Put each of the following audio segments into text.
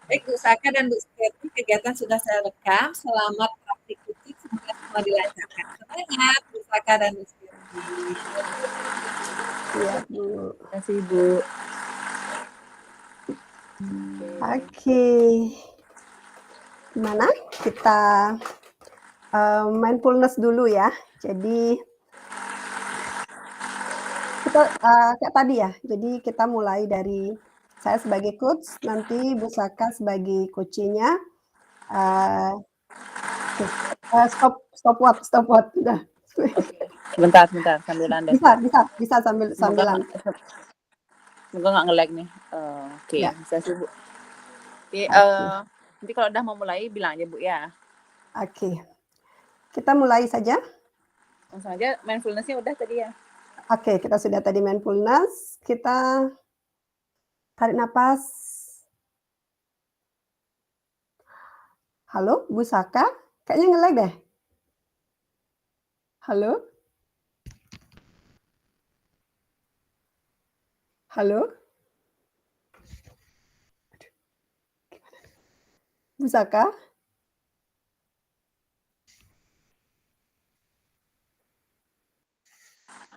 Baik Bu Saka dan Bu Supriyati, kegiatan sudah saya rekam. Selamat praktik kucing, semoga semua dilancarkan. Semangat Bu Saka dan Bu Supriyati. Iya, Bu. Terima kasih, Bu. Oke. Gimana? Kita mindfulness dulu ya. Jadi kita kayak tadi ya. Jadi kita mulai dari saya sebagai coach, nanti Bu Saka sebagai coachnya. Stop what. Udah. Sebentar, sambilan deh. Bisa sambilan. Semoga nggak nge-lag nih. Oke, Ya. bisa sih, Bu. Oke, nanti kalau udah mau mulai bilang aja, Bu ya. Oke. Kita mulai saja. Langsung aja mindfulness-nya udah tadi ya. Oke, kita sudah tadi mindfulness. Kita tarik napas. Halo, Bu Saka? Kayaknya nge-lag deh. Halo? Halo? Bu Saka?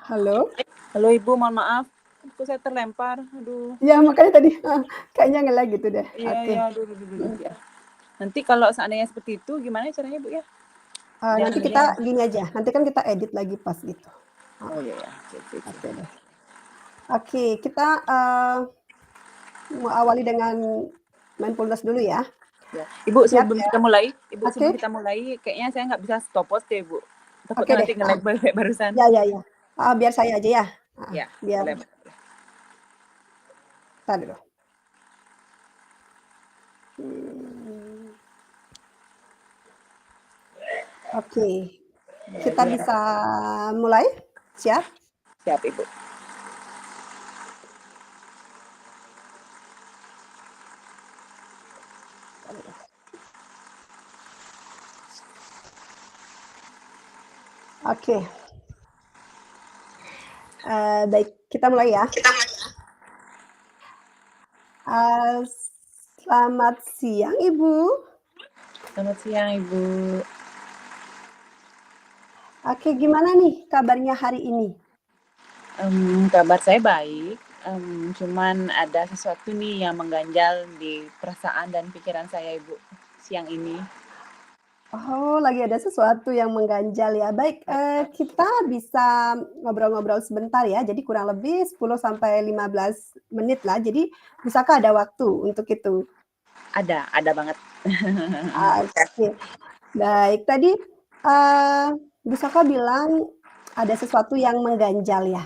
Halo? Halo Ibu, mohon maaf. Kok saya terlempar. Aduh. Ya, makanya tadi kayaknya nge-lag gitu deh. Iya, Oke. iya, aduh. Ya. Nanti kalau seandainya seperti itu, gimana caranya, Bu ya? Nanti kita gini aja. Nanti kan kita edit lagi pas gitu. Oh iya, ya. Oke deh. Oke, kita mau awali dengan mindfulness dulu ya. Ya. Ibu, Siap, sebelum ya? kita mulai, kayaknya saya nggak bisa stopwatch deh, Bu. Oke Takutnya nanti deh. nge-lag barusan. Ya. Biar saya aja ya. Ya, Biar. boleh. Tadi dulu. Oke. Kita bisa mulai? Siap? Siap, Ibu. Oke. Baik, kita mulai ya. Selamat siang, Ibu. Selamat siang, Ibu. Oke, gimana nih kabarnya hari ini? Kabar saya baik. Cuman ada sesuatu nih yang mengganjal di perasaan dan pikiran saya, Ibu, siang ini. Oh, lagi ada sesuatu yang mengganjal ya. Baik, kita bisa ngobrol-ngobrol sebentar ya. Jadi kurang lebih 10 sampai 15 menit lah. Jadi bisakah ada waktu untuk itu? Ada banget. Oke. Baik, tadi Bu Saka bilang ada sesuatu yang mengganjal ya.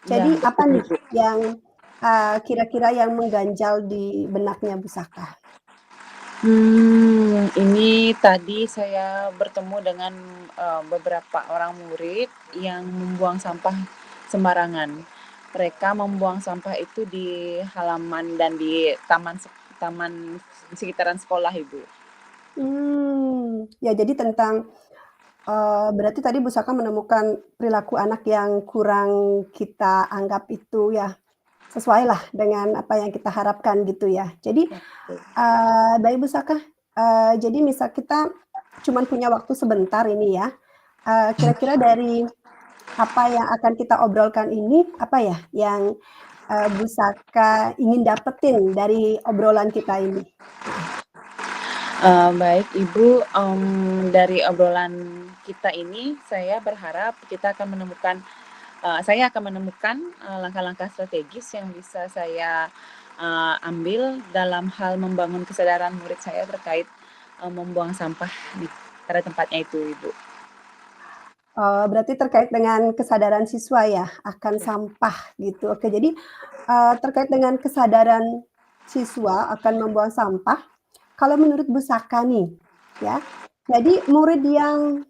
Jadi Ya, apa betul, nih Bu. yang kira-kira yang mengganjal di benaknya Bu Saka? Ini tadi saya bertemu dengan beberapa orang murid yang membuang sampah sembarangan. Mereka membuang sampah itu di halaman dan di taman sekitaran sekolah, Ibu. Ya jadi tentang berarti tadi Bu Saka menemukan perilaku anak yang kurang kita anggap itu ya sesuai lah dengan apa yang kita harapkan gitu ya. Jadi baik Bu Saka, jadi misal kita cuman punya waktu sebentar ini ya, kira-kira dari apa yang akan kita obrolkan ini, apa ya yang Bu Saka ingin dapetin dari obrolan kita ini? Baik Ibu, dari obrolan kita ini saya berharap saya akan menemukan langkah-langkah strategis yang bisa saya ambil dalam hal membangun kesadaran murid saya terkait membuang sampah pada tempatnya itu, Ibu. Berarti terkait dengan kesadaran siswa ya akan sampah gitu. Oke, jadi terkait dengan kesadaran siswa akan membuang sampah, kalau menurut Bu Saka nih, ya, jadi murid yang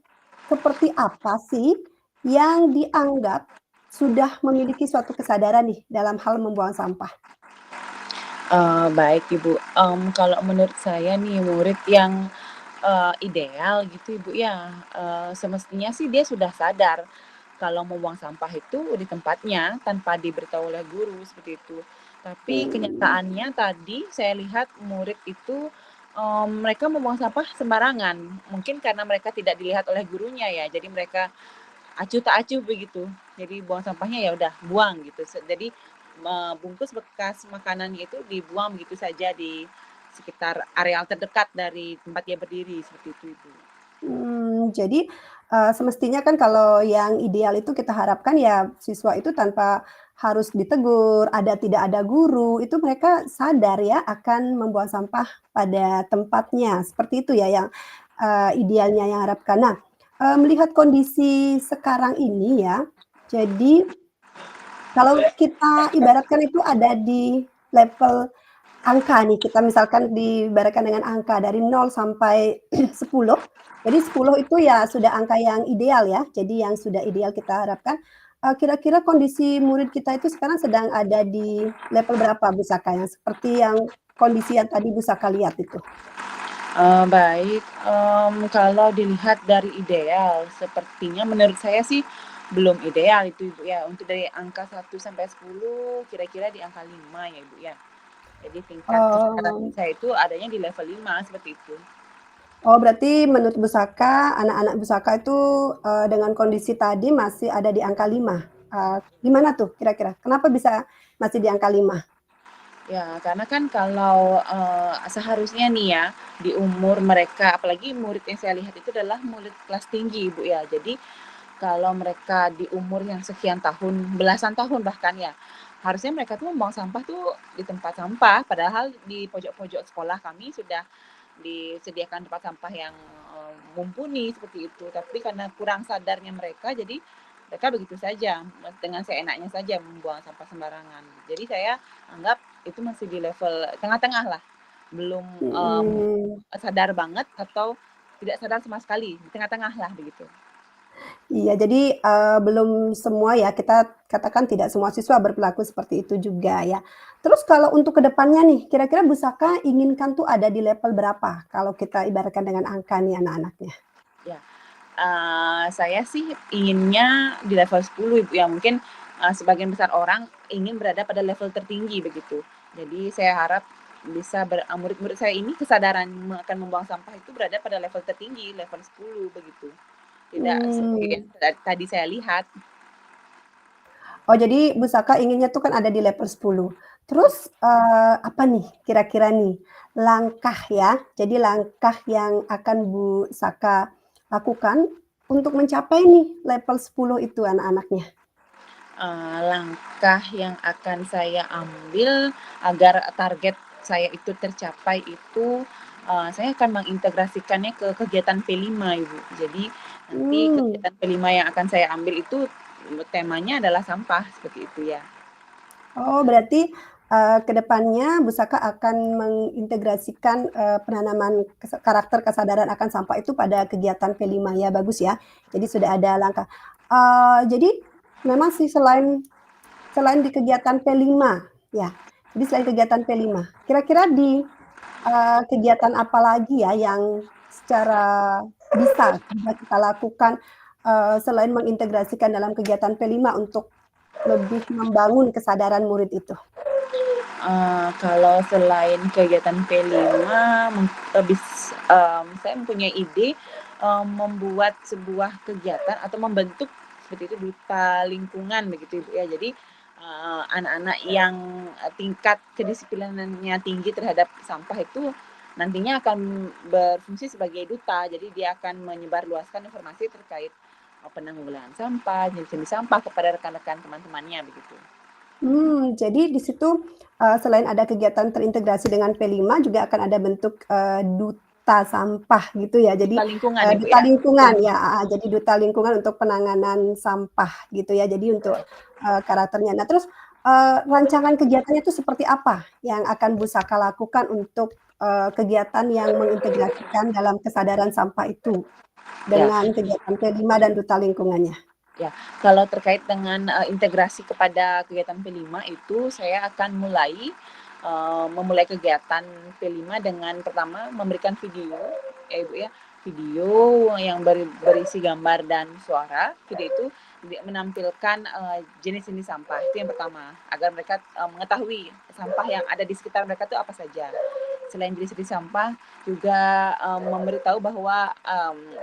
seperti apa sih yang dianggap sudah memiliki suatu kesadaran nih dalam hal membuang sampah? Baik Ibu, kalau menurut saya nih murid yang ideal gitu Ibu ya, semestinya sih dia sudah sadar kalau membuang sampah itu di tempatnya tanpa diberitahu oleh guru seperti itu. Tapi kenyataannya tadi saya lihat murid itu mereka membuang sampah sembarangan. Mungkin karena mereka tidak dilihat oleh gurunya ya, jadi mereka acuh tak acuh begitu. Jadi buang sampahnya ya udah buang gitu. Jadi bungkus bekas makanannya itu dibuang begitu saja di sekitar areal terdekat dari tempat dia berdiri seperti itu Ibu. Jadi, semestinya kan kalau yang ideal itu kita harapkan ya siswa itu tanpa harus ditegur, tidak ada guru, itu mereka sadar ya akan membuang sampah pada tempatnya, seperti itu ya yang, idealnya yang harapkan. Nah, melihat kondisi sekarang ini ya, jadi kalau kita ibaratkan itu ada di level angka nih, kita misalkan diibaratkan dengan angka dari 0 sampai 10, jadi 10 itu ya sudah angka yang ideal ya, jadi yang sudah ideal kita harapkan. Kira-kira kondisi murid kita itu sekarang sedang ada di level berapa Bu Saka, yang seperti yang kondisi yang tadi Bu Saka lihat itu? Baik, kalau dilihat dari ideal, sepertinya menurut saya sih belum ideal itu Ibu ya, untuk dari angka 1 sampai 10 kira-kira di angka 5 ya Ibu ya. Jadi tingkat kesadaran Oh. saya itu adanya di level 5 seperti itu. Oh, berarti menurut Bu Saka, anak-anak Bu Saka itu, dengan kondisi tadi masih ada di angka 5, gimana tuh kira-kira? Kenapa bisa masih di angka 5? Ya, karena kan kalau, seharusnya nih ya, di umur mereka apalagi murid yang saya lihat itu adalah murid kelas tinggi Ibu ya. Jadi kalau mereka di umur yang sekian tahun, belasan tahun bahkan ya, harusnya mereka tuh membuang sampah tuh di tempat sampah, padahal di pojok-pojok sekolah kami sudah disediakan tempat sampah yang mumpuni seperti itu. Tapi karena kurang sadarnya mereka, jadi mereka begitu saja dengan seenaknya saja membuang sampah sembarangan. Jadi saya anggap itu masih di level tengah-tengah lah, belum Mhm. sadar banget atau tidak sadar sama sekali, di tengah-tengah lah begitu. Iya, jadi, belum semua ya, kita katakan tidak semua siswa berperilaku seperti itu juga ya. Terus kalau untuk ke depannya nih, kira-kira Bu Saka inginkan tuh ada di level berapa kalau kita ibaratkan dengan angka nih anak-anaknya? Ya, saya sih inginnya di level 10 Ibu ya, mungkin, sebagian besar orang ingin berada pada level tertinggi begitu. Jadi saya harap bisa murid-murid saya ini kesadaran akan membuang sampah itu berada pada level tertinggi, level 10 begitu. Tidak seperti yang Mmm. tadi saya lihat. Oh, jadi Bu Saka inginnya tuh kan ada di level 10. Terus, apa nih kira-kira nih langkah ya, jadi langkah yang akan Bu Saka lakukan untuk mencapai nih level 10 itu anak-anaknya? Langkah yang akan saya ambil agar target saya itu tercapai itu, saya akan mengintegrasikannya ke kegiatan P5 Ibu. Jadi nanti Mmm. kegiatan P5 yang akan saya ambil itu temanya adalah sampah, seperti itu ya. Oh, berarti, ke depannya Bu Saka akan mengintegrasikan, penanaman karakter kesadaran akan sampah itu pada kegiatan P5 ya, bagus ya. Jadi sudah ada langkah. Jadi memang sih selain selain di kegiatan P5 ya, jadi selain kegiatan P5, kira-kira di, kegiatan apa lagi ya yang secara bisa kita lakukan, selain mengintegrasikan dalam kegiatan P5 untuk lebih membangun kesadaran murid itu? Kalau selain kegiatan P5 saya mempunyai ide, membuat sebuah kegiatan atau membentuk seperti itu duta lingkungan begitu Ibu ya. Jadi, anak-anak yang, tingkat kedisiplinannya tinggi terhadap sampah itu nantinya akan berfungsi sebagai duta. Jadi dia akan menyebarluaskan informasi terkait, penanggulangan sampah, jenis-jenis sampah kepada rekan-rekan teman-temannya begitu. Jadi di situ, selain ada kegiatan terintegrasi dengan P5 juga akan ada bentuk, duta sampah gitu ya. Jadi, Duta lingkungan Ibu duta ya, duta lingkungan ya, lingkungan. heeh, jadi duta lingkungan untuk penanganan sampah gitu ya. Jadi untuk, karakternya. Nah terus, rancangan kegiatannya itu seperti apa yang akan Bu Saka lakukan untuk, kegiatan yang mengintegrasikan dalam kesadaran sampah itu Ya. dengan kegiatan P5 dan duta lingkungannya? Ya, kalau terkait dengan, integrasi kepada kegiatan P5 itu saya akan memulai kegiatan P5 dengan pertama memberikan video, ya Ibu ya, video yang berisi gambar dan suara. Video itu menampilkan jenis-jenis sampah. Itu yang pertama, agar mereka mengetahui sampah yang ada di sekitar mereka itu apa saja. Selain jenis-jenis sampah, juga memberitahu bahwa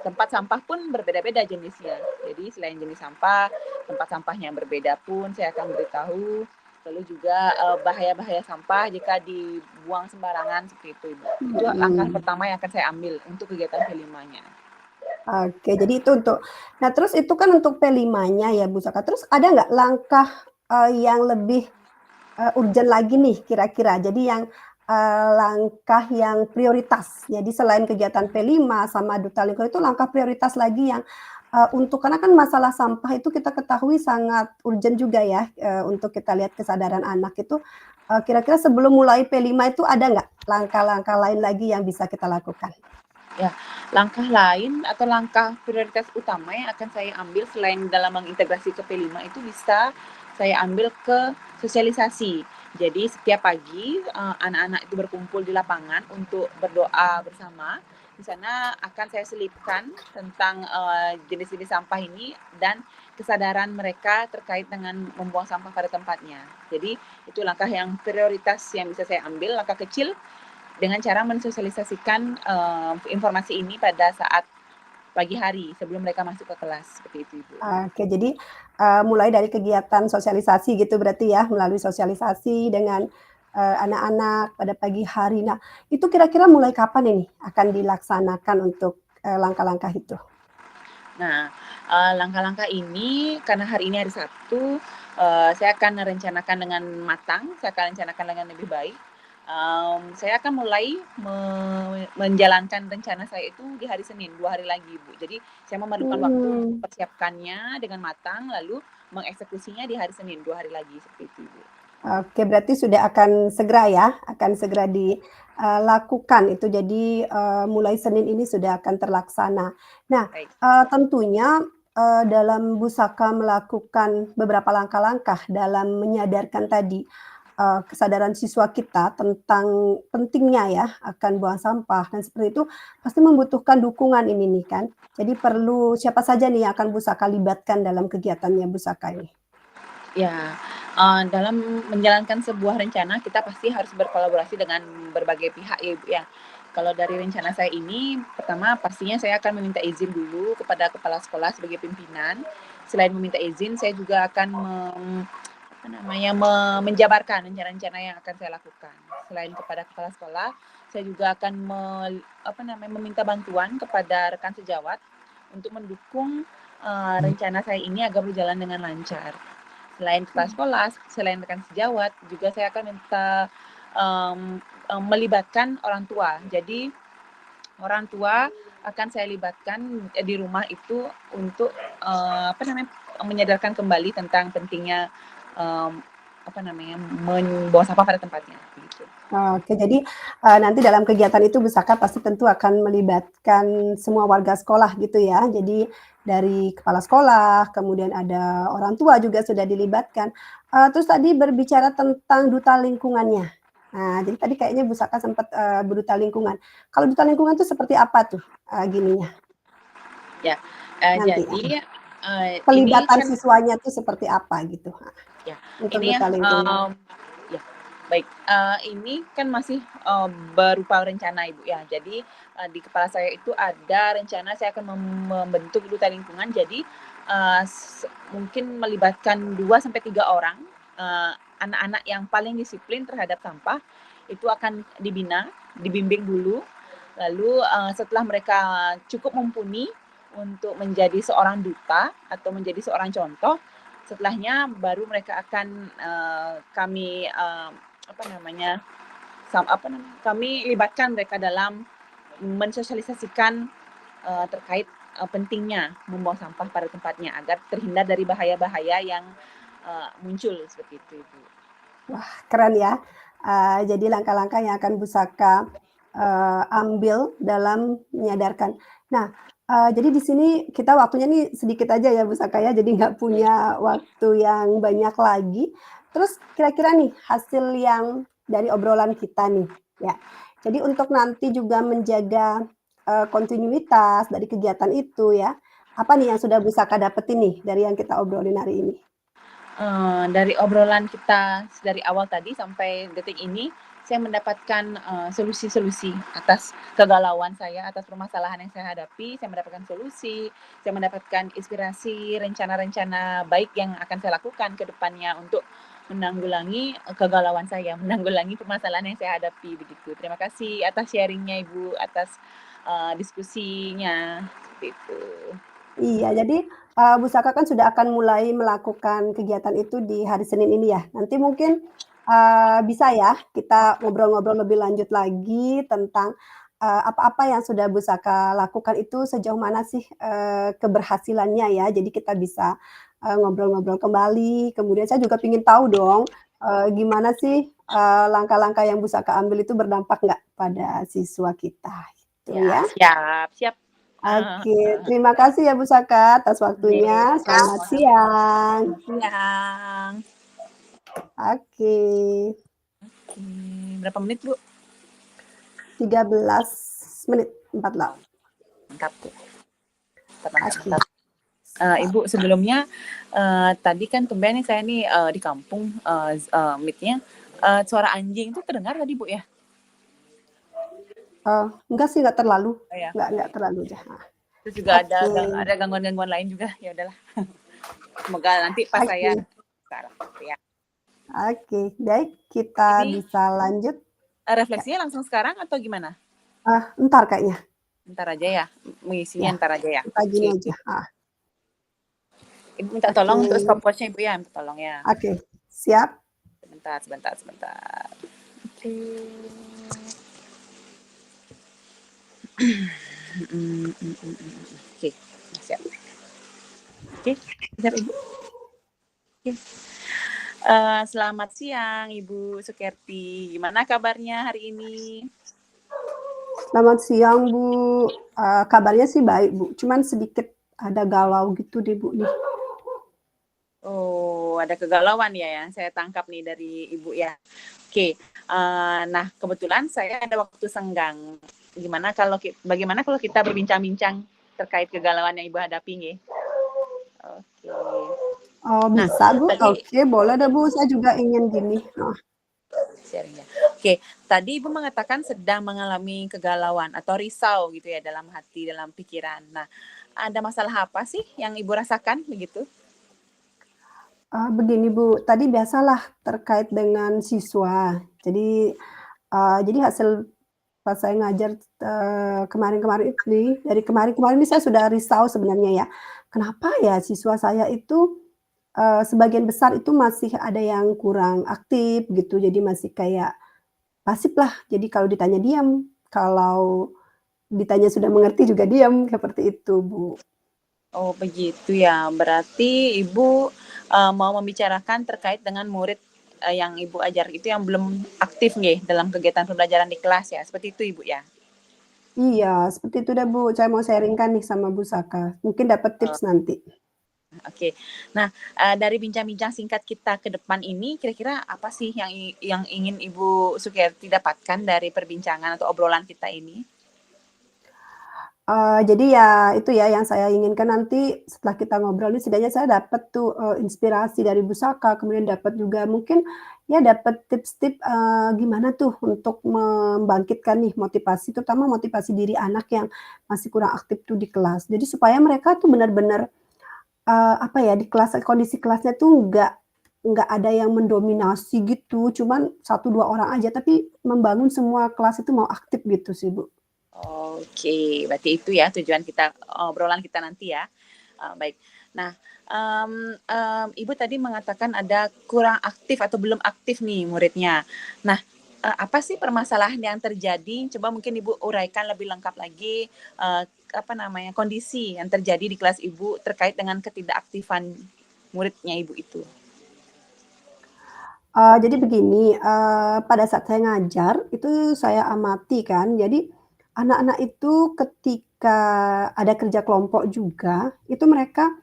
tempat sampah pun berbeda-beda jenisnya. Jadi selain jenis sampah, tempat sampahnya yang berbeda pun saya akan beritahu. Lalu juga bahaya-bahaya sampah jika dibuang sembarangan seperti itu, Ibu. Itu langkah Mhm. pertama yang akan saya ambil untuk kegiatan P5-nya. Oke, jadi itu untuk nah terus itu kan untuk P5-nya ya Bu Saka, terus ada nggak langkah, yang lebih, urgent lagi nih kira-kira? Jadi yang, langkah yang prioritas, jadi selain kegiatan P5 sama Duta Lingkungan itu langkah prioritas lagi yang, untuk karena kan masalah sampah itu kita ketahui sangat urgent juga ya, untuk kita lihat kesadaran anak itu, kira-kira sebelum mulai P5 itu ada nggak langkah-langkah lain lagi yang bisa kita lakukan? Ya, langkah lain atau langkah prioritas utama yang akan saya ambil selain dalam mengintegrasi ke P5 itu bisa saya ambil ke sosialisasi. Jadi setiap pagi anak-anak itu berkumpul di lapangan untuk berdoa bersama. Di sana akan saya selipkan tentang jenis-jenis sampah ini dan kesadaran mereka terkait dengan membuang sampah pada tempatnya. Jadi itu langkah yang prioritas yang bisa saya ambil, langkah kecil dengan cara mensosialisasikan informasi ini pada saat pagi hari sebelum mereka masuk ke kelas, seperti itu, Ibu. Oke, jadi, mulai dari kegiatan sosialisasi gitu berarti ya, melalui sosialisasi dengan, anak-anak pada pagi hari. Nah, itu kira-kira mulai kapan ini akan dilaksanakan untuk, langkah-langkah itu? Nah, langkah-langkah ini karena hari ini hari Sabtu, saya akan rencanakan dengan matang, saya akan rencanakan dengan lebih baik. Saya akan mulai menjalankan rencana saya itu di hari Senin, 2 hari lagi, Bu. Jadi saya memerlukan waktu untuk Mmm. mempersiapkannya dengan matang, lalu mengeksekusinya di hari Senin, 2 hari lagi, seperti itu, Ibu. Oke, berarti sudah akan segera ya, akan segera dilakukan itu. Jadi, mulai Senin ini sudah akan terlaksana. Nah, Baik. tentunya, dalam Busaka melakukan beberapa langkah-langkah dalam menyadarkan tadi, kesadaran siswa kita tentang pentingnya ya akan buang sampah dan seperti itu, pasti membutuhkan dukungan ini nih kan. Jadi perlu siapa saja nih yang akan Busaka libatkan dalam kegiatannya Busaka ini? Ya, dalam menjalankan sebuah rencana kita pasti harus berkolaborasi dengan berbagai pihak ya, Ibu, ya. Kalau dari rencana saya ini, pertama pastinya saya akan meminta izin dulu kepada kepala sekolah sebagai pimpinan. Selain meminta izin, saya juga akan apa namanya, menjabarkan rencana-rencana yang akan saya lakukan. Selain kepada kepala sekolah, saya juga akan apa namanya, meminta bantuan kepada rekan sejawat untuk mendukung, rencana saya ini agar berjalan dengan lancar. Selain kepala sekolah, selain rekan sejawat, juga saya akan minta melibatkan orang tua. Jadi orang tua akan saya libatkan di rumah itu untuk apa namanya, menyadarkan kembali tentang pentingnya apa namanya, membuang sampah pada tempatnya, begitu. Oke, jadi, nanti dalam kegiatan itu Pusaka pasti tentu akan melibatkan semua warga sekolah gitu ya. Jadi dari kepala sekolah, kemudian ada orang tua juga sudah dilibatkan. Terus tadi berbicara tentang duta lingkungannya. Nah, jadi tadi kayaknya Pusaka sempat, berduta lingkungan. Kalau duta lingkungan itu seperti apa tuh, gininya Ya, nanti, jadi ini pelibatan kan siswanya tuh seperti apa gitu? ya, Untuk ini ya, duta lingkungan? ya, baik, ini kan masih, berupa rencana, Ibu, ya. Jadi, di kepala saya itu ada rencana saya akan membentuk duta lingkungan. Jadi, mungkin melibatkan 2 sampai 3 orang, anak-anak yang paling disiplin terhadap sampah, itu akan dibina, dibimbing dulu, lalu, setelah mereka cukup mumpuni untuk menjadi seorang duta atau menjadi seorang contoh, setelahnya baru mereka akan, kami, apa namanya, kami libatkan mereka dalam mensosialisasikan, terkait, pentingnya membuang sampah pada tempatnya agar terhindar dari bahaya-bahaya yang, muncul seperti itu, Ibu. Wah, keren ya. Jadi langkah-langkah yang akan Pusaka, ambil dalam menyadarkan. Nah, jadi di sini kita waktunya nih sedikit aja ya Pusaka ya, jadi nggak Baik. punya waktu yang banyak lagi. Terus kira-kira nih hasil yang dari obrolan kita nih, ya. Jadi untuk nanti juga menjaga, kontinuitas dari kegiatan itu ya, Apa nih yang sudah Bu Saka dapetin nih dari yang kita obrolin hari ini? Dari obrolan kita dari awal tadi sampai detik ini, saya mendapatkan, solusi-solusi atas kegalauan saya, atas permasalahan yang saya hadapi, saya mendapatkan solusi, saya mendapatkan inspirasi, rencana-rencana baik yang akan saya lakukan ke depannya untuk menanggulangi, kegalauan saya, menanggulangi permasalahan yang saya hadapi, begitu. Terima kasih atas sharing-nya Ibu, atas, diskusinya, seperti itu. Iya, jadi, Bu Saka kan sudah akan mulai melakukan kegiatan itu di hari Senin ini ya. Nanti mungkin, bisa ya kita ngobrol-ngobrol lebih lanjut lagi tentang, apa-apa yang sudah Bu Saka lakukan itu sejauh mana sih, keberhasilannya ya. Jadi kita bisa, ngobrol-ngobrol kembali, kemudian saya juga pengen tahu dong, gimana sih, langkah-langkah yang Bu Saka ambil itu berdampak nggak pada siswa kita, gitu Ya, ya. siap siap. Oke, terima kasih ya Bu Saka atas waktunya. Oke, Selamat siang. siang. Oke, Berapa menit, Bu? 13 menit 48. Mantap, Bu. Mantap, Oke, mantap. Ibu, sebelumnya, tadi kan tumben nih saya nih, di kampung, meet-nya, suara anjing itu terdengar tadi, Bu, ya? enggak sih, nggak terlalu, Oh, ya. nggak terlalu ya. Terus juga Oke, ada gangguan-gangguan lain juga, ya udahlah. Semoga nanti pas saya oke, sekarang, ya. oke. Baik, kita Ini, bisa lanjut. Ya, refleksinya langsung sekarang atau gimana? entar kayaknya. Entar aja ya? Mengisinya Ya, entar aja ya? kita gini Oke. aja. Ibu minta Oke, tolong untuk stopwatch-nya Ibu ya, minta tolong ya. oke, siap. Sebentar, sebentar, sebentar. Oke. Oke, siap. Oke, siap Ibu. Oke. Selamat siang Ibu Sukerti. Gimana kabarnya hari ini? Selamat siang Bu. Kabarnya sih baik Bu, cuman sedikit ada galau gitu deh Bu nih. Oh, ada kegalauan ya yang saya tangkap nih dari Ibu ya. Oke, nah kebetulan saya ada waktu senggang. Bagaimana kalau kita berbincang-bincang terkait kegalauan yang Ibu hadapi nih? Oke. Oh, Nah, bisa Bu? tadi Oke, boleh deh Bu, saya juga ingin gini. Nah, sharingnya. Oke, tadi Ibu mengatakan sedang mengalami kegalauan atau risau gitu ya dalam hati, dalam pikiran. Nah, ada masalah apa sih yang Ibu rasakan begitu? begini Bu, tadi biasalah terkait dengan siswa. Jadi hasil pas saya ngajar, kemarin-kemarin ini, dari kemarin-kemarin ini saya sudah risau sebenarnya ya. Kenapa ya siswa saya itu, sebagian besar itu masih ada yang kurang aktif gitu, jadi masih kayak pasif lah. Jadi kalau ditanya diam, kalau ditanya sudah mengerti juga diam, seperti itu Bu. Oh, begitu ya. Berarti Ibu, mau membicarakan terkait dengan murid, yang Ibu ajar itu yang belum aktif nih dalam kegiatan pembelajaran di kelas ya, seperti itu Ibu ya? Iya, seperti itu deh, Bu. Saya mau sharing-kan nih sama Bu Saka, mungkin dapat Oh, tips nanti. oke. Nah, dari bincang-bincang singkat kita ke depan ini, kira-kira apa sih yang ingin Ibu Sukiyarti dapatkan dari perbincangan atau obrolan kita ini? Jadi ya itu ya yang saya inginkan nanti setelah kita ngobrol ini setidaknya saya dapat tuh, inspirasi dari Bu Saka, kemudian dapat juga mungkin ya dapat tips-tips, gimana tuh untuk membangkitkan nih motivasi, terutama motivasi diri anak yang masih kurang aktif tuh di kelas. Jadi supaya mereka tuh benar-benar, apa ya, di kelas kondisi kelasnya tuh nggak ada yang mendominasi gitu, cuman satu 2 orang aja, tapi membangun semua kelas itu mau aktif gitu sih, Bu. Oke, berarti itu ya tujuan kita obrolan kita nanti ya. Baik. Nah, Ibu tadi mengatakan ada kurang aktif atau belum aktif nih muridnya. Nah, apa sih permasalahan yang terjadi? Coba mungkin Ibu uraikan lebih lengkap lagi, apa namanya, kondisi yang terjadi di kelas Ibu terkait dengan ketidakaktifan muridnya Ibu itu. Jadi begini, pada saat saya ngajar, itu saya amati kan, jadi anak-anak itu ketika ada kerja kelompok juga, itu mereka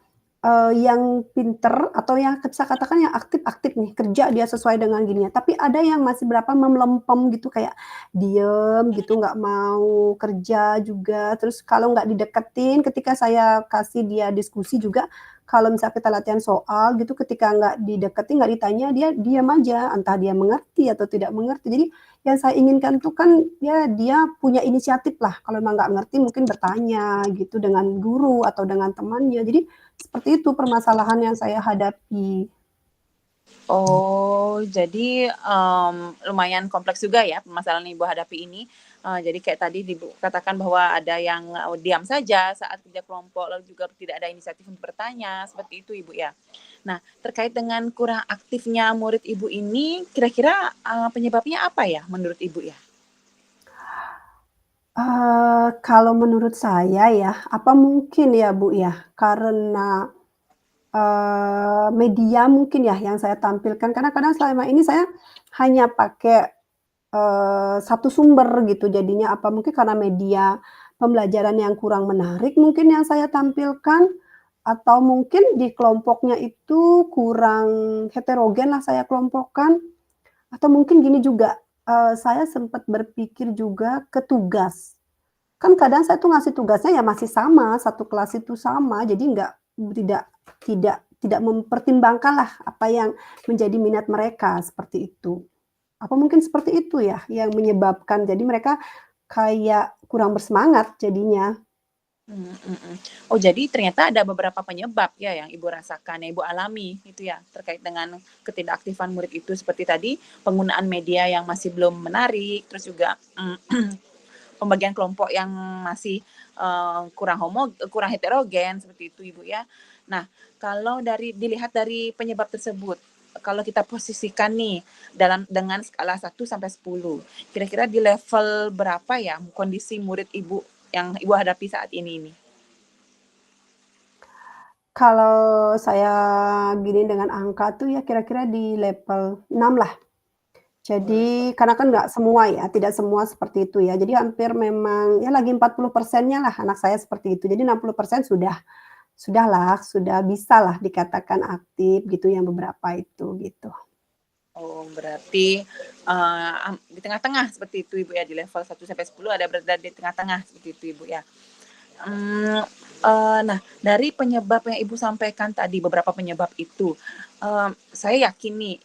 yang pinter atau yang bisa katakan yang aktif-aktif nih, kerja dia sesuai dengan gininya, tapi ada yang masih berapa melempem gitu, kayak diem gitu, nggak mau kerja juga, terus kalau nggak dideketin ketika saya kasih dia diskusi juga, kalau misalnya kita latihan soal gitu, ketika nggak dideketin, nggak ditanya, dia diam aja, entah dia mengerti atau tidak mengerti. Jadi yang saya inginkan tuh kan, ya dia punya inisiatif lah, kalau emang nggak ngerti mungkin bertanya gitu dengan guru atau dengan temannya. Jadi seperti itu permasalahan yang saya hadapi. Oh, jadi, lumayan kompleks juga ya permasalahan yang Ibu hadapi ini. Jadi kayak tadi katakan bahwa ada yang, diam saja saat kerja kelompok, lalu juga tidak ada inisiatif untuk bertanya, seperti itu Ibu ya. Nah, terkait dengan kurang aktifnya murid Ibu ini, kira-kira, penyebabnya apa ya menurut Ibu ya? Kalau menurut saya ya, apa mungkin ya, Bu, ya, karena, media mungkin ya yang saya tampilkan, karena kadang selama ini saya hanya pakai, satu sumber gitu jadinya, apa mungkin karena media pembelajaran yang kurang menarik mungkin yang saya tampilkan, atau mungkin di kelompoknya itu kurang heterogen lah saya kelompokkan, atau mungkin gini juga, saya sempat berpikir juga ke tugas. Kan kadang saya tuh ngasih tugasnya ya masih sama, satu kelas itu sama, jadi nggak tidak tidak mempertimbangkanlah apa yang menjadi minat mereka, seperti itu. Apa mungkin seperti itu ya, yang menyebabkan jadi mereka kayak kurang bersemangat jadinya. Mhm. Oh, jadi ternyata ada beberapa penyebab ya yang Ibu rasakan, yang Ibu alami itu ya, terkait dengan ketidakaktifan murid itu seperti tadi, penggunaan media yang masih belum menarik, terus juga, pembagian kelompok yang masih, kurang heterogen seperti itu Ibu ya. Nah, kalau dilihat dari penyebab tersebut, kalau kita posisikan nih dengan skala 1 sampai 10, kira-kira di level berapa ya kondisi murid Ibu yang Ibu hadapi saat ini? Kalau saya gini dengan angka tuh ya kira-kira di level 6 lah. Oh, level. Jadi karena kan nggak semua ya, tidak semua seperti itu ya. Jadi hampir memang ya lagi 40%-nya lah anak saya seperti itu. Jadi 60% sudahlah, sudah bisalah dikatakan aktif gitu yang beberapa itu, gitu. Oh, berarti, di tengah-tengah seperti itu Ibu ya, di level 1 sampai 10 ada berada di tengah-tengah seperti itu Ibu ya. Mmm, nah, dari penyebab yang Ibu sampaikan tadi, beberapa penyebab itu, saya yakin nih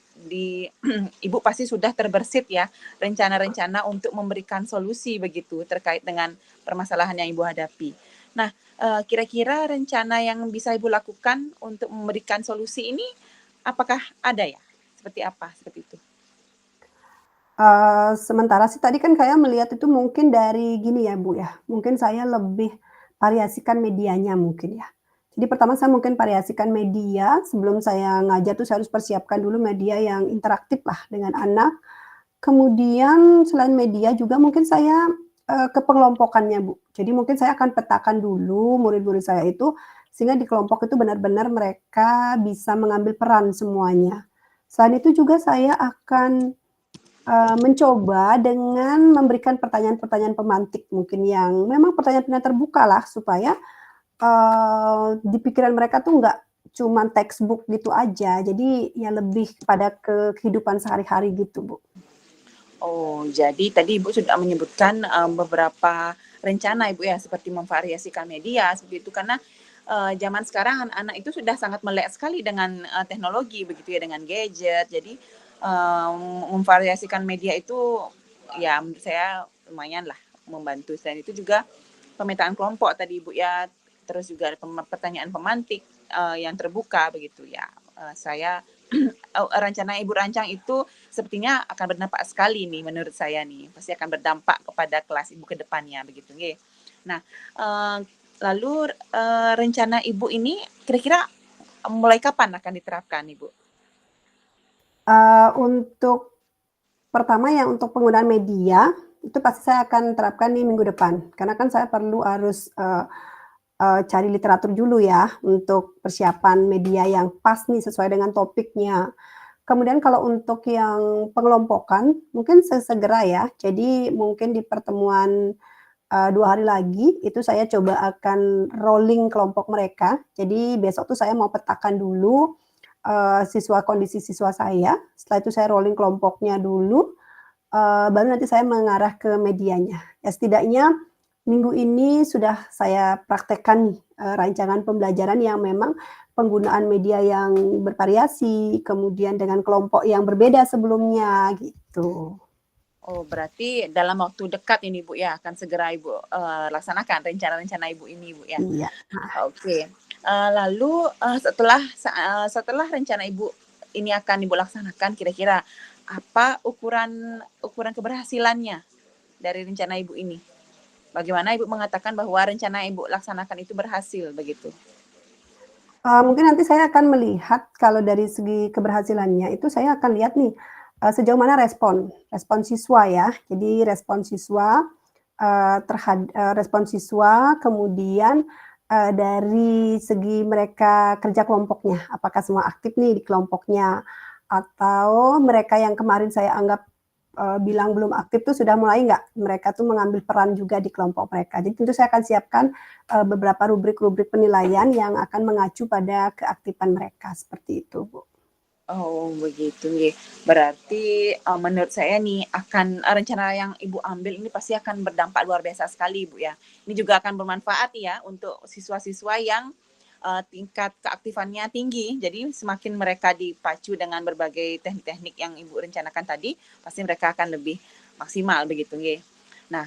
Ibu pasti sudah terbersit ya rencana-rencana untuk memberikan solusi begitu terkait dengan permasalahan yang Ibu hadapi. Nah, kira-kira rencana yang bisa Ibu lakukan untuk memberikan solusi ini apakah ada ya? Seperti apa? Seperti itu? Sementara sih tadi kan saya melihat itu mungkin dari gini ya, Bu, ya, mungkin saya lebih variasikan medianya mungkin ya. Jadi pertama saya mungkin variasikan media, sebelum saya ngajar tuh saya harus persiapkan dulu media yang interaktif lah dengan anak. Kemudian selain media juga mungkin saya, kepelompokannya, Bu. Jadi mungkin saya akan petakan dulu murid-murid saya itu, sehingga di kelompok itu benar-benar mereka bisa mengambil peran semuanya. Selain itu juga saya akan mencoba dengan memberikan pertanyaan-pertanyaan pemantik mungkin yang memang pertanyaan-pertanyaan terbuka lah supaya, di pikiran mereka tuh nggak cuman textbook gitu aja, jadi ya lebih pada ke kehidupan sehari-hari gitu, Bu. Oh, jadi tadi Ibu sudah menyebutkan, beberapa rencana Ibu ya, seperti memvariasikan media seperti itu karena, zaman sekarang anak-anak itu sudah sangat melek sekali dengan, teknologi begitu ya, dengan gadget. Jadi, memvariasikan media itu ya menurut saya lumayanlah membantu. Selain itu juga pemetaan kelompok tadi Ibu ya, terus juga ada pertanyaan pemantik, yang terbuka begitu ya. Saya rencana Ibu rancang itu sepertinya akan berdampak sekali nih menurut saya nih, pasti akan berdampak kepada kelas Ibu ke depannya begitu nggih. Nah, eee, lalu, rencana Ibu ini kira-kira mulai kapan akan diterapkan Ibu? Untuk pertama yang untuk penggunaan media, itu pasti saya akan terapkan di minggu depan, karena kan saya perlu harus, cari literatur dulu ya, untuk persiapan media yang pas nih sesuai dengan topiknya. Kemudian kalau untuk yang pengelompokan, mungkin sesegera ya, jadi mungkin di pertemuan 2 hari lagi itu saya coba akan rolling kelompok mereka. Jadi besok tuh saya mau petakan dulu, kondisi siswa saya, setelah itu saya rolling kelompoknya dulu, baru nanti saya mengarah ke medianya. Ya setidaknya minggu ini sudah saya praktekkan nih, rancangan pembelajaran yang memang penggunaan media yang bervariasi, kemudian dengan kelompok yang berbeda sebelumnya, gitu. Oh, berarti dalam waktu dekat ini Bu ya, akan segera Ibu laksanakan rencana-rencana Ibu ini Bu ya. Iya. Oke. Lalu setelah rencana Ibu ini akan Ibu laksanakan, kira-kira apa ukuran keberhasilannya dari rencana Ibu ini? Bagaimana Ibu mengatakan bahwa rencana Ibu laksanakan itu berhasil begitu? Mungkin nanti saya akan melihat kalau dari segi keberhasilannya itu saya akan lihat nih, sejauh mana respon siswa ya. Jadi respon siswa, kemudian, dari segi mereka kerja kelompoknya, apakah semua aktif nih di kelompoknya, atau mereka yang kemarin saya anggap, bilang belum aktif tuh sudah mulai nggak mereka tuh mengambil peran juga di kelompok mereka. Jadi tentu saya akan siapkan, beberapa rubrik-rubrik penilaian yang akan mengacu pada keaktifan mereka, seperti itu, Bu. Oh, begitu nggih. Berarti, menurut saya nih rencana yang Ibu ambil ini pasti akan berdampak luar biasa sekali, Bu, ya. Ini juga akan bermanfaat ya untuk siswa-siswa yang, tingkat keaktifannya tinggi. Jadi semakin mereka dipacu dengan berbagai teknik-teknik yang Ibu rencanakan tadi, pasti mereka akan lebih maksimal begitu nggih. Nah,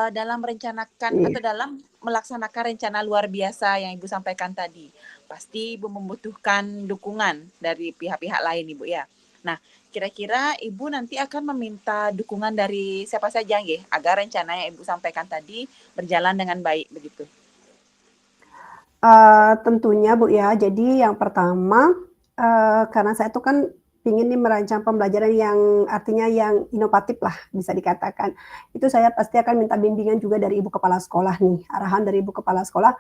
dalam merencanakan Iya. atau dalam melaksanakan rencana luar biasa yang Ibu sampaikan tadi, pasti Ibu membutuhkan dukungan dari pihak-pihak lain Ibu ya. Nah, kira-kira Ibu nanti akan meminta dukungan dari siapa saja nggih agar rencana yang Ibu sampaikan tadi berjalan dengan baik begitu? Tentunya Bu ya, jadi yang pertama, karena saya tuh kan ingin nih merancang pembelajaran yang artinya yang inovatif lah bisa dikatakan. Itu saya pasti akan minta bimbingan juga dari ibu kepala sekolah nih, arahan dari ibu kepala sekolah,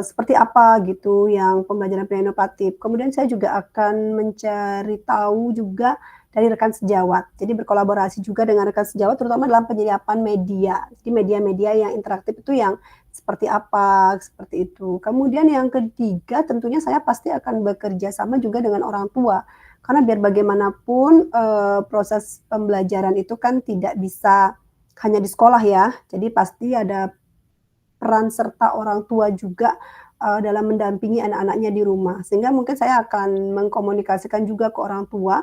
seperti apa gitu yang pembelajaran yang inovatif. Kemudian saya juga akan mencari tahu juga dari rekan sejawat. Jadi berkolaborasi juga dengan rekan sejawat terutama dalam penyediaan media. Jadi media-media yang interaktif itu yang seperti apa, seperti itu. Kemudian yang ketiga tentunya saya pasti akan bekerja sama juga dengan orang tua. Karena biar bagaimanapun, proses pembelajaran itu kan tidak bisa hanya di sekolah ya. Jadi pasti ada peran serta orang tua juga, dalam mendampingi anak-anaknya di rumah. Sehingga mungkin saya akan mengkomunikasikan juga ke orang tua,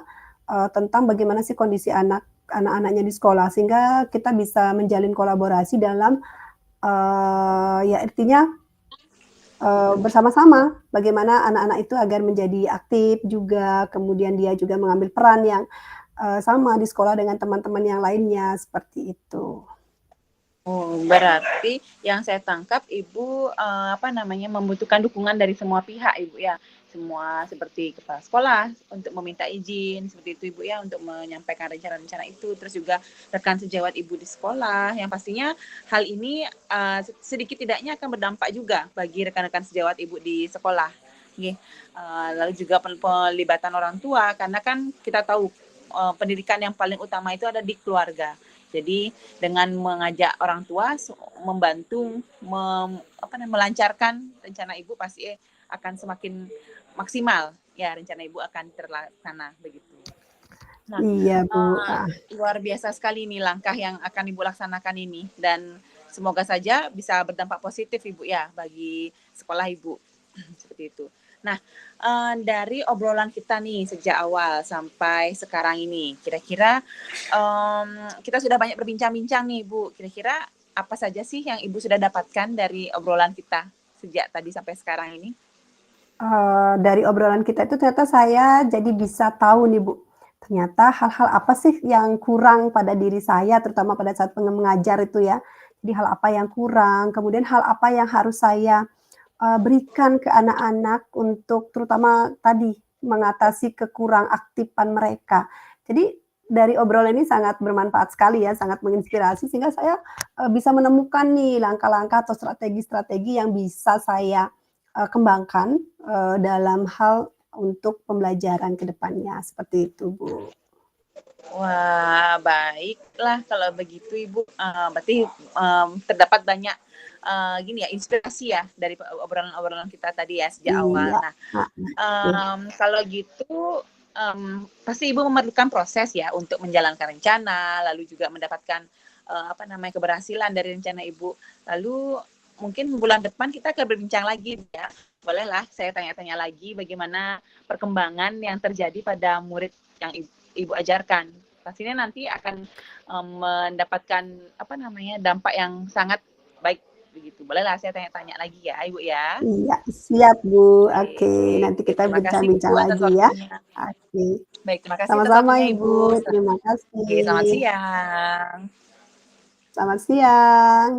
tentang bagaimana sih kondisi anak-anaknya di sekolah. Sehingga kita bisa menjalin kolaborasi dalam, ya artinya, bersama-sama bagaimana anak-anak itu agar menjadi aktif juga, kemudian dia juga mengambil peran yang, sama di sekolah dengan teman-teman yang lainnya, seperti itu. Oh, berarti yang saya tangkap Ibu, membutuhkan dukungan dari semua pihak Ibu ya. Semua seperti kepala sekolah untuk meminta izin, seperti itu Ibu ya, untuk menyampaikan rencana-rencana itu. Terus juga rekan sejawat Ibu di sekolah, yang pastinya hal ini sedikit tidaknya akan berdampak juga bagi rekan-rekan sejawat Ibu di sekolah. Lalu juga pelibatan orang tua, karena kan kita tahu pendidikan yang paling utama itu ada di keluarga. Jadi dengan mengajak orang tua membantu melancarkan rencana Ibu pasti akan semakin maksimal ya, rencana Ibu akan terlaksana begitu. Nah, Iya, Bu. luar biasa sekali nih langkah yang akan Ibu laksanakan ini dan semoga saja bisa berdampak positif Ibu ya bagi sekolah Ibu. Seperti itu. Nah, dari obrolan kita nih sejak awal sampai sekarang ini, kira-kira kita sudah banyak berbincang-bincang nih, Bu. Kira-kira apa saja sih yang Ibu sudah dapatkan dari obrolan kita sejak tadi sampai sekarang ini? Dari obrolan kita itu ternyata saya jadi bisa tahu nih, Bu, ternyata hal-hal apa sih yang kurang pada diri saya, terutama pada saat mengajar itu ya. Jadi hal apa yang kurang, kemudian hal apa yang harus saya berikan ke anak-anak untuk terutama tadi, mengatasi kekurang aktifan mereka. Jadi dari obrolan ini sangat bermanfaat sekali ya, sangat menginspirasi sehingga saya, bisa menemukan nih langkah-langkah atau strategi-strategi yang bisa saya, kembangkan, dalam hal untuk pembelajaran ke depannya, seperti itu, Bu. Wah, baiklah kalau begitu Ibu. Berarti terdapat banyak gini ya, inspirasi ya dari obrolan-obrolan kita tadi ya sejak awal. Iya, Nah, iya. kalau gitu pasti Ibu memerlukan proses ya untuk menjalankan rencana, lalu juga mendapatkan apa namanya keberhasilan dari rencana Ibu. Lalu mungkin bulan depan kita akan berbincang lagi ya. Bolehlah saya tanya-tanya lagi bagaimana perkembangan yang terjadi pada murid yang Ibu ajarkan. Pastinya nanti akan mendapatkan apa namanya dampak yang sangat baik begitu. Bolehlah saya tanya-tanya lagi ya, Ibu ya. Iya, siap Bu. Oke, nanti Oke, kita terima kasih bincang-bincang Bu atas lagi ya. waktunya. Oke. Baik, terima kasih atas Sama-sama waktunya Ibu, Ibu. terima Oke, selamat kasih. siang. Selamat siang.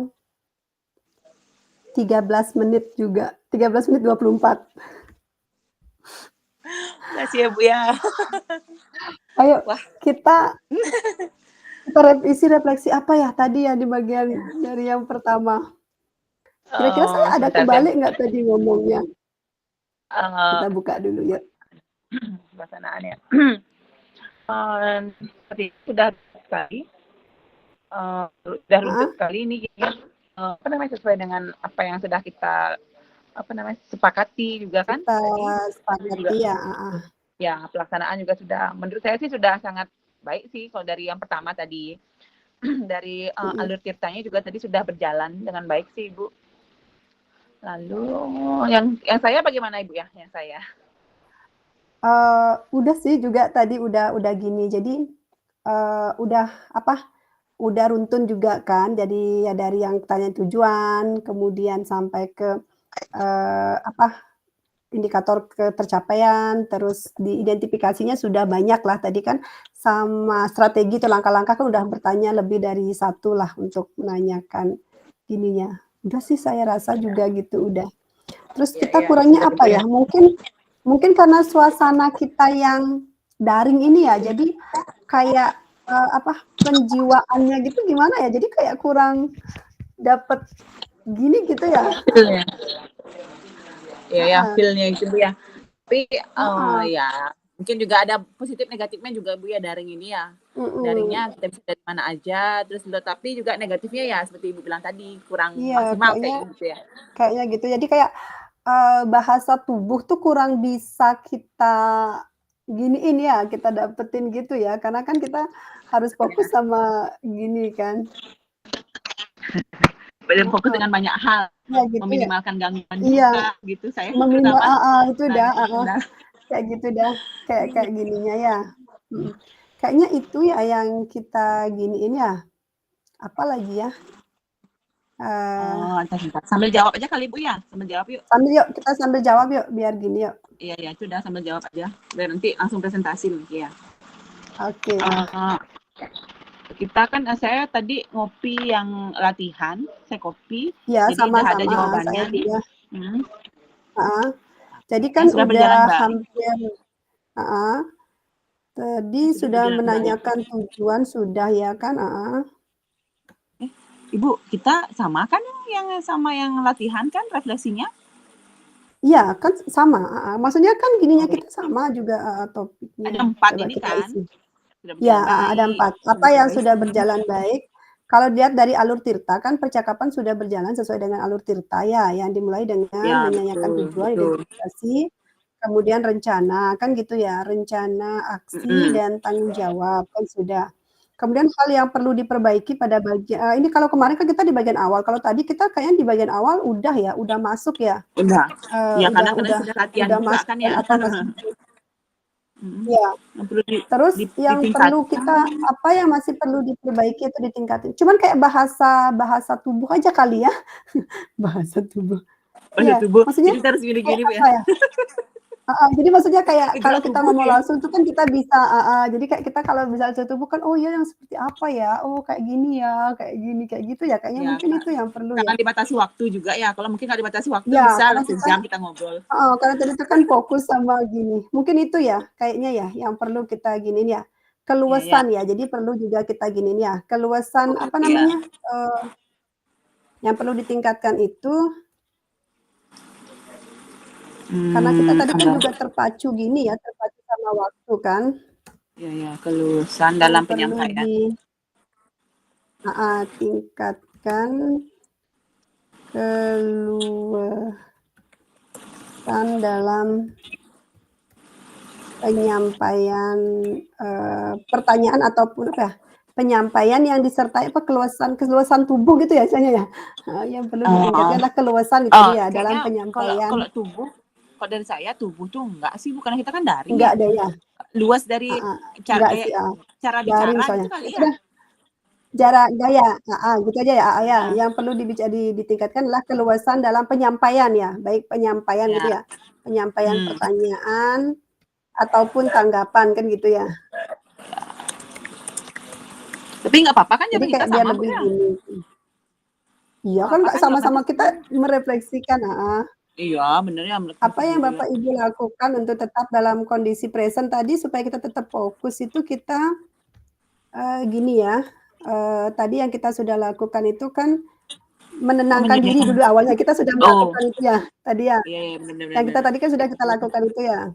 13 menit juga. 13 menit 24. Terima kasih ya Bu ya. Ayo Wah, kita refleksi apa ya tadi ya di bagian dari yang pertama. Kira-kira saya ada sebentar saya kebalik nggak tadi ngomongnya? eh Kita buka dulu yuk. pelaksanaan ya. Seperti itu sudah sekali, sudah runtut Heeh, sekali ini apa namanya sesuai dengan apa yang sudah kita apa namanya sepakati juga kan kita tadi. Lalu juga sepakati ya. Heeh. ya pelaksanaan juga sudah menurut saya sih sudah sangat baik sih kalau dari yang pertama tadi. Dari Mm-mm. alur tirtanya juga tadi sudah berjalan dengan baik sih Ibu. Lalu yang saya bagaimana Ibu ya? Yang saya. Udah sih juga tadi udah gini. Jadi udah apa? Udah runtun juga kan. Jadi ya dari yang tanya tujuan, kemudian sampai ke apa? Indikator ketercapaian, terus diidentifikasinya sudah banyak lah tadi kan, sama strategi itu langkah-langkah kan udah bertanya lebih dari satu lah untuk menanyakan ininya. Udah sih saya rasa juga gitu udah. Terus Ya, kita ya, sudah kurangnya Ibu apa ya. ya, mungkin mungkin karena suasana kita yang daring ini ya, jadi kayak, apa, penjiwaannya gitu gimana ya, jadi kayak kurang dapet gini gitu ya. Feel-nya. Ya, ya, Heeh, feel-nya itu Bu ya. Tapi heeh, ya mungkin juga ada positif negatifnya juga Bu ya daring ini ya. mhm. Daringnya kita bisa dari mana aja, terus tapi juga negatifnya ya seperti Ibu bilang tadi kurang Iya, maksimal kayaknya kayak gitu ya. kayaknya gitu. Jadi kayak, bahasa tubuh tuh kurang bisa kita giniin ya, kita dapetin gitu ya, karena kan kita harus fokus Ya. sama gini kan. Fokus Heeh, dengan banyak hal, iya gitu ya. meminimalkan gangguan Iya, juga gitu saya terutama. itu Nah, dah, itu heeh, benar. kayak gitu dah, kayak kayak gininya ya. Mhm. Kayaknya itu ya yang kita giniin ya, apalagi ya, eee, Oh, entar. Sambil jawab aja kali Bu ya, sambil jawab yuk. sambil yuk, kita sambil jawab yuk, biar gini yuk. Iya, ya, sudah sambil jawab aja. Biar nanti langsung presentasi nanti ya. Oke. Uh, kita kan saya tadi ngopi yang latihan, saya kopi, Iya, jadi udah ada sama-sama, saya jawabannya nih. juga. Hmm. Heeh. Jadi kan Yang sudah udah berjalan baik, hampir heeh, tadi yang sudah sudah berjalan baik. menanyakan tujuan sudah ya kan? Heeh. Ibu, kita sama kan yang sama yang latihan kan refleksinya? Iya, kan sama, heeh. Maksudnya kan gininya Oh, kita sama juga, topiknya. ada 4 Coba ini kita kan, isi. sudah Iya, berjalan ada baik, 4. Apa sudah yang coba sudah isi. berjalan baik, kalau dilihat dari alur tirta kan percakapan sudah berjalan sesuai dengan alur tirta ya, yang dimulai dengan Ya, menanyakan betul, tujuan, betul. identifikasi, kemudian rencana, kan gitu ya, rencana, aksi, Mm-mm. dan tanggung jawab, kan sudah. Kemudian hal yang perlu diperbaiki pada bagian ini kalau kemarin kan kita di bagian awal, kalau tadi kita kayaknya di bagian awal udah ya, udah masuk ya, Udah. Ya karena kadang udah sudah latihan udah juga masuk kan dan ya. apa masih Mm-mm. iya. Yang perlu Terus yang perlu ditingkatkan. kita apa yang masih perlu diperbaiki atau ditingkatin? Cuman kayak bahasa bahasa tubuh aja kali ya? Bahasa tubuh. Pada Iya, tubuh. maksudnya Jadi kita harus kayak gini-gini Bu ya. apa ya heeh, jadi maksudnya kayak kalau Gerak kita tubuh ngomong ya. langsung tuh kan kita bisa heeh, jadi kayak kita kalau bahasa tubuh kan, "Oh iya yang seperti apa ya? Oh kayak gini ya, kayak gini," kayak gitu ya, kayaknya Ya, mungkin itu yang perlu karena ya? dibatasi waktu juga ya. Kalau mungkin nggak dibatasi waktu Iya, bisa karena lah kita sejam kita ngobrol. heeh, karena tadi itu kan fokus sama gini, mungkin itu ya, kayaknya ya, yang perlu kita giniin ya, Ya, ya. keluasan ya, jadi perlu juga kita giniin ya, keluasan Oh, apa iya. namanya, yang perlu ditingkatkan itu, karena kita tadi kan Ada. juga terpacu gini ya, terpacu sama waktu kan. Ya, keluasan yang dalam perlu penyampaian. tingkatkan keluasan dalam penyampaian pertanyaan ataupun apa ya, penyampaian yang disertai keluasan tubuh gitu ya misalnya ya. Yang perlu ditingkatkan adalah keluasan itu tadi ya dalam Kayaknya penyampaian. kalau tubuh, kalau dari saya tubuh tuh enggak sih, bukan kita kan daring Enggak ya. deh ya. Luas dari Enggak kayak sih, cara daring bicara gitu soalnya. kali Itu ya. dah jarak gaya, gitu aja ya, ya. Nah, Yang perlu ditingkatkan adalah keluasan dalam penyampaian ya, baik penyampaian gitu ya. ya, penyampaian pertanyaan ataupun tanggapan kan gitu ya. Tapi nggak apa-apa kan Jadi jawaban kita kayak biar sama, Bu lebih ya? gini. Iya Nggak kan apa-apa Kak, kan sama-sama jawabannya kita sama? merefleksikan, Iya, bener ya, menurut apa yang juga. Bapak Ibu lakukan untuk tetap dalam kondisi present tadi supaya kita tetap fokus itu kita gini ya, tadi yang kita sudah lakukan itu kan menenangkan diri dulu awalnya, kita sudah Oh, melakukan itu ya, tadi ya. iya, Yang kita bener. tadi kan sudah kita lakukan itu ya.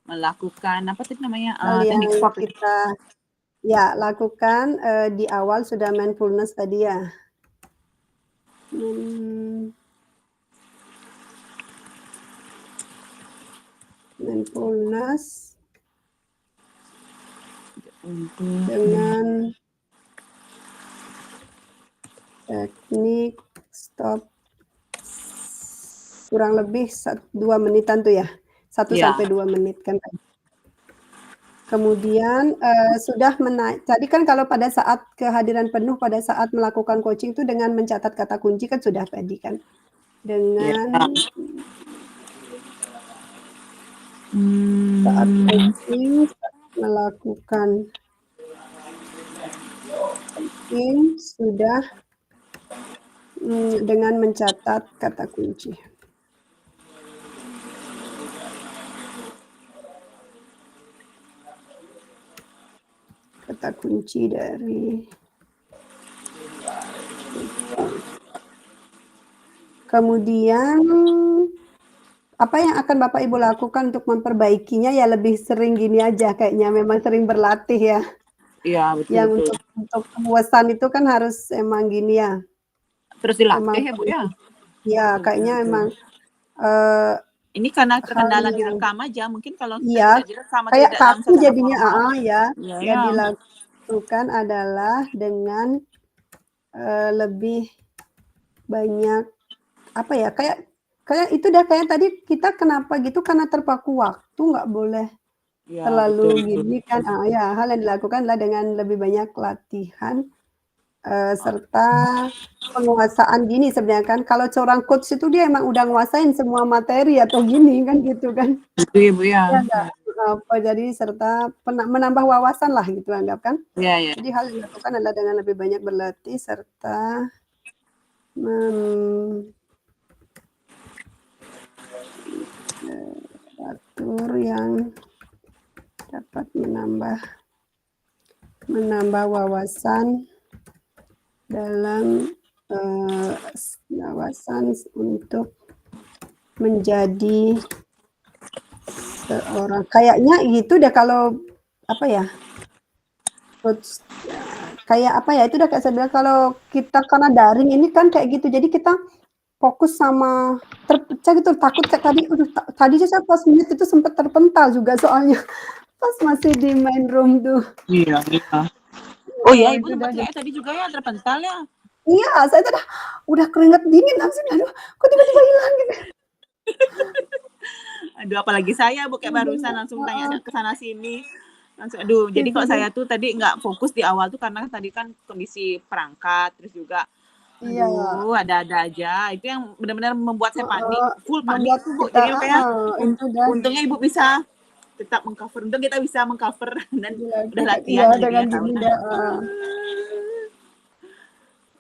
Melakukan apa tadi namanya? Hal yang Teknik stop itu. kita ya lakukan di awal sudah mindfulness tadi ya. Mindfulness dengan teknik stop kurang lebih 2 menitan tuh ya, 1 Iya. sampai 2 menit kan. Kemudian tadi kan kalau pada saat kehadiran penuh pada saat melakukan coaching itu dengan mencatat kata kunci kan sudah tadi kan. Dengan saat coaching melakukan coaching sudah dengan mencatat kata kunci. Kata kunci dari kemudian apa yang akan Bapak Ibu lakukan untuk memperbaikinya ya lebih sering gini aja kayaknya memang sering berlatih ya. Iya, betul. Yang untuk kepuasan itu kan harus emang gini ya. Terus dilatih ya, Bu ya? Iya, kayaknya emang ini karena kendala yang direkam aja, mungkin kalau iya, tidak direkam atau kayak tidak dalam kaku secara jadinya formal. ya. Iya. Yang dilakukan adalah dengan lebih banyak apa ya, kayak itu dah kayak tadi kita kenapa gitu karena terpaku waktu nggak boleh Ya, terlalu betul. gini kan, ya hal yang dilakukan adalah dengan lebih banyak latihan serta penguasaan gini sebenarnya kan, kalau seorang coach itu dia emang udah nguasain semua materi atau gini kan gitu kan. Itu ya, Bu ya. Ya enggak, jadi serta menambah wawasan lah gitu anggap kan. Iya. Jadi hal yang dilakukan adalah dengan lebih banyak berlatih serta atur yang dapat menambah wawasan dalam wawasan untuk menjadi seorang kayaknya gitu deh kalau apa ya, coach kayak apa ya, itu udah kayak saya bilang kalau kita karena daring ini kan kayak gitu, jadi kita fokus sama terpecah gitu, takut kayak tadi, tadi saya pas mute itu sempat terpental juga soalnya pas masih di main room tuh. Iya. Oh ya, Ibu sempat kayak tadi juga ya terpental ya? Iya, saya tuh udah keringat dingin langsung, aduh kok tiba-tiba hilang gitu. Aduh, apalagi saya Bu kayak barusan langsung tanya ke sana sini. Langsung aduh, jadi kalau saya tuh tadi nggak fokus di awal tuh karena tadi kan kondisi perangkat terus juga aduh, ada-ada aja. Itu yang benar-benar membuat saya panik, full panik tuh Bu. Jadi makanya untungnya Ibu bisa tetap mengcover. Untung kita bisa mengcover dan udah latihan jadi ya tahu.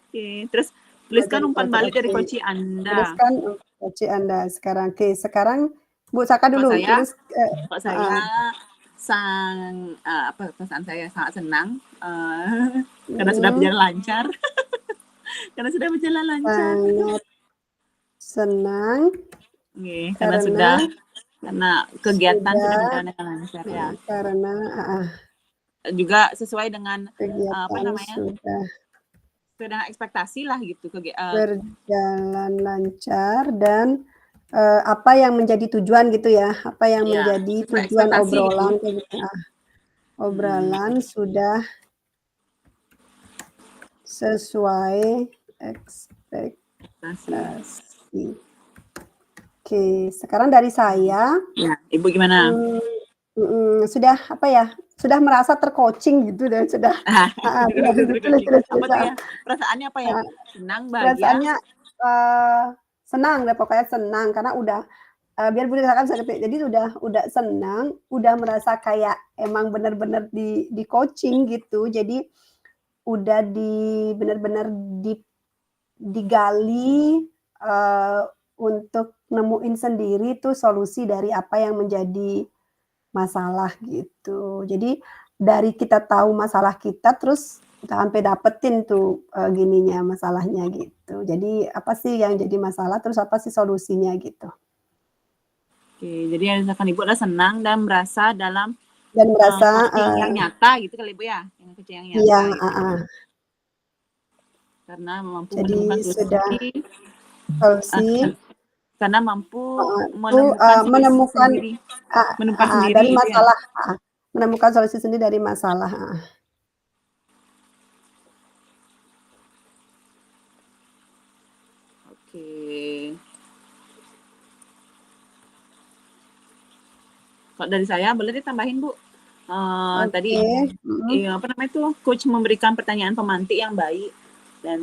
Oke, terus tuliskan umpan balik dari coach Anda. Tuliskan coach Anda sekarang. Oke, sekarang Bu Saka dulu. Kok saya perasaan saya sangat senang karena sudah berjalan lancar. Karena sudah berjalan lancar. Sangat senang. Oke, karena kegiatan sudah berjalan dengan lancar ya. Karena juga sesuai dengan apa Kegiatan namanya, sudah sesuai dengan ekspektasi lah gitu. berjalan lancar dan apa yang menjadi tujuan gitu ya, apa yang Ya, menjadi sesuai tujuan ekspektasi gitu. obrolan kayak gitu. Obrolan sudah sesuai ekspektasi. Oke, sekarang dari saya. Ya, Ibu gimana? Sudah apa ya, sudah merasa tercoaching gitu dan sudah Apa tuh ya? Perasaannya apa ya? Senang, bahagia? Perasaannya senang deh, pokoknya senang karena udah biar boleh dikatakan seperti jadi udah senang, udah merasa kayak emang bener-bener di coaching gitu. Jadi udah bener-bener digali untuk nemuin sendiri tuh solusi dari apa yang menjadi masalah gitu. Jadi dari kita tahu masalah kita terus kita sampai dapetin tuh gininya masalahnya gitu. Jadi apa sih yang jadi masalah, terus apa sih solusinya gitu. Oke, jadi misalkan Ibu adalah senang dan merasa dalam merasa coaching yang nyata gitu kali Ibu ya, yang coaching yang nyata iya, gitu. Karena mampu jadi menemukan sudah solusi, solusi karena mampu itu menemukan sendiri, menemukan sendiri dari gitu ya. masalah, menemukan solusi sendiri dari masalah. Oke. Kalau dari saya boleh ditambahin Bu. Tadi apa namanya itu, coach memberikan pertanyaan pemantik yang baik dan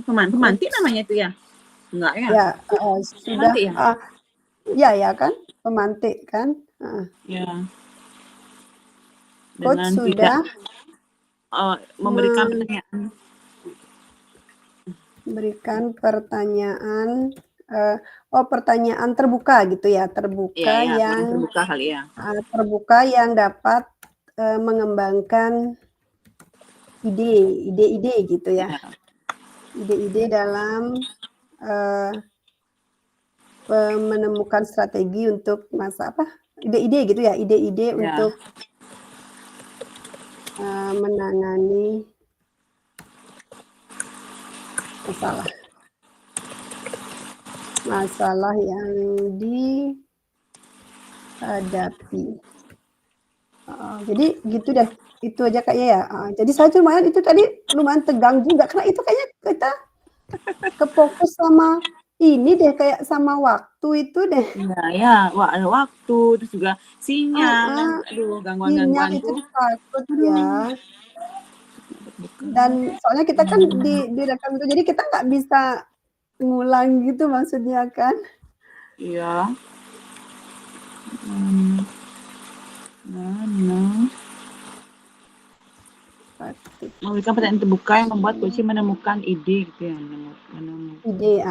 pemantik namanya itu ya? Enggak ya? Ya, sudah Pemantik ya? Ya kan, pemantik kan. Ya. Coach Dengan sudah memberikan pertanyaan. Memberikan pertanyaan, pertanyaan terbuka gitu ya, terbuka Iya, yang terbuka kali ya. Terbuka yang dapat mengembangkan ide-ide gitu ya. Ide-ide dalam menemukan strategi untuk ide-ide gitu ya, ide-ide untuk menangani masalah yang dihadapi. Jadi gitu deh, itu aja kayaknya ya. Jadi saya lumayan itu tadi lumayan tegang juga karena itu kayaknya kita kefokus sama ini deh, kayak sama waktu itu deh. Iya, ada waktu, terus juga sinyal kan, aduh Sinyal gangguan-gangguan itu tuh. takut ya. Dan soalnya kita kan direkam itu, jadi kita nggak bisa ngulang gitu maksudnya kan. Iya. Memberikan pertanyaan terbuka yang membuat coach menemukan ide gitu ya, Ide,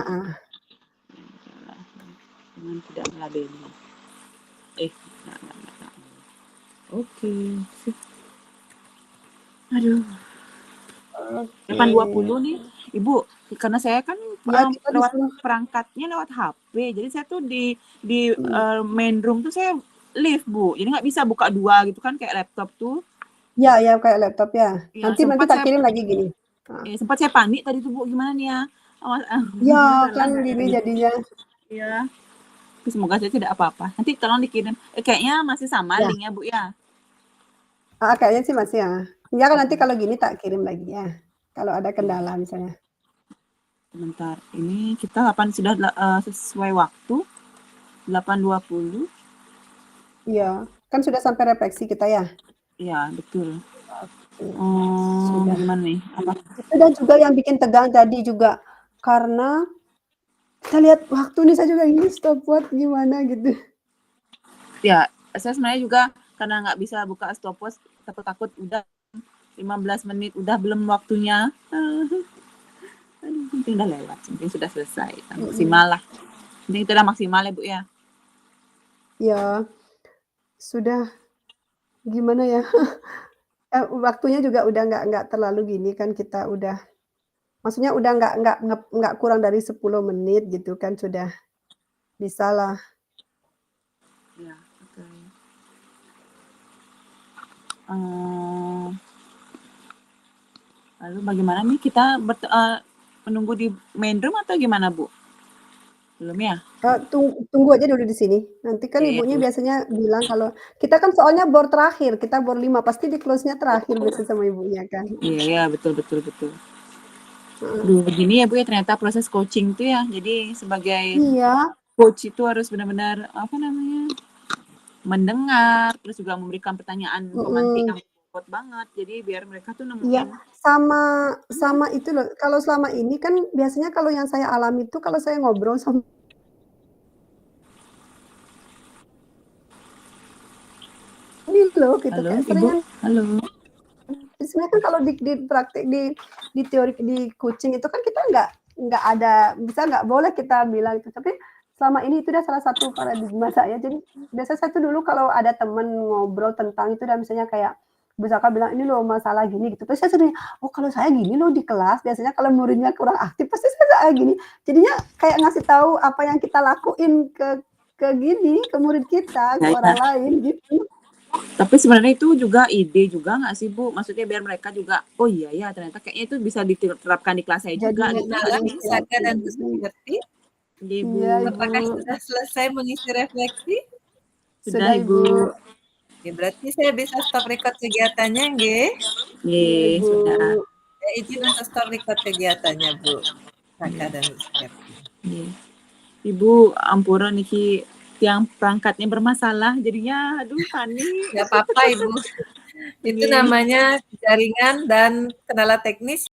dengan tidak melabeli. Oke. Aduh. 8.20 nih, Ibu. Karena saya kan Ya, kita lewat disuruh perangkatnya lewat HP. Jadi saya tuh di main room tuh saya live, Bu. Jadi nggak bisa buka dua gitu kan kayak laptop tuh. Ya, kayak laptop ya. Ya, Nanti tak kirim lagi gini. Sempat saya panik tadi tuh Bu, gimana nih ya? Ya, kan gini jadinya. Iya. Semoga saya tidak apa-apa. Nanti tolong dikirim. Kayaknya masih sama linknya Bu ya. Kayaknya sih masih ya. Ya kan nanti kalau gini tak kirim lagi ya. Kalau ada kendala misalnya. Sebentar, ini kita sudah sesuai waktu 8.20. Iya, kan sudah sampai refleksi kita ya. Iya, betul. Sudah. Gimana nih? Itu dan juga yang bikin tegang tadi juga karena kita lihat waktu nih, saya juga ini stopwatch gimana gitu. Ya, saya sebenarnya juga karena nggak bisa buka stopwatch, takut udah 15 menit, udah belum waktunya. Mungkin udah lewat, mungkin sudah selesai. Maksimal lah. Mungkin kita udah maksimal ya Bu ya. Ya, sudah gimana ya. Waktunya juga udah nggak terlalu gini kan, kita udah maksudnya udah nggak kurang dari 10 menit gitu kan, sudah bisalah. Ya, oke. Lalu bagaimana nih kita menunggu di main room atau gimana, Bu? Belum ya? Tunggu aja dulu di sini. Nanti kan Iya, ibunya biasanya bilang kalau kita kan soalnya bor terakhir, kita bor 5 pasti di close-nya terakhir biasanya sama ibunya kan. iya, betul. Heeh. Duh, begini ya Bu ya, ternyata proses coaching tuh ya. Jadi sebagai Iya, coach itu harus benar-benar mendengar, terus juga memberikan pertanyaan pemantik yang bobot banget. Jadi biar mereka tuh iya, nemuin. sama itu loh, kalau selama ini kan biasanya kalau yang saya alami itu kalau saya ngobrol sama ini loh gitu, Halo, kayak Ibu. seringan Halo. sebenarnya kan kalau di praktik di teori di coaching itu kan kita nggak ada nggak boleh kita bilang itu, tapi selama ini itu udah salah satu paradigma saya. Jadi biasa saya tuh dulu kalau ada temen ngobrol tentang itu dan misalnya kayak misalkan bilang ini loh masalah gini gitu, terus saya sering oh kalau saya gini loh di kelas biasanya kalau muridnya kurang aktif pasti saya gini, jadinya kayak ngasih tahu apa yang kita lakuin ke gini ke murid kita ke Ya, orang lain gitu. tapi sebenarnya itu juga ide juga nggak sih Bu? Maksudnya biar mereka juga, oh iya ya ternyata kayaknya itu bisa diterapkan di kelas saya Jadi juga gitu. Malam Pusaka dan Bu inspirasi. Sumiati. Iya Bu. Iya, Ibu. Apakah sudah selesai mengisi refleksi? Sudah Ibu. Ya, berarti saya bisa stop record kegiatannya, nggih? Iya, Ye, Ibu. sudah. Saya izin untuk stop record kegiatannya, Bu. Saka dan Bu Sumiati. Ye. Ibu, ampura niki tiang perangkatnya bermasalah, jadinya aduh panik. Nggak apa-apa, Ibu. Itu Ye. namanya jaringan dan kendala teknis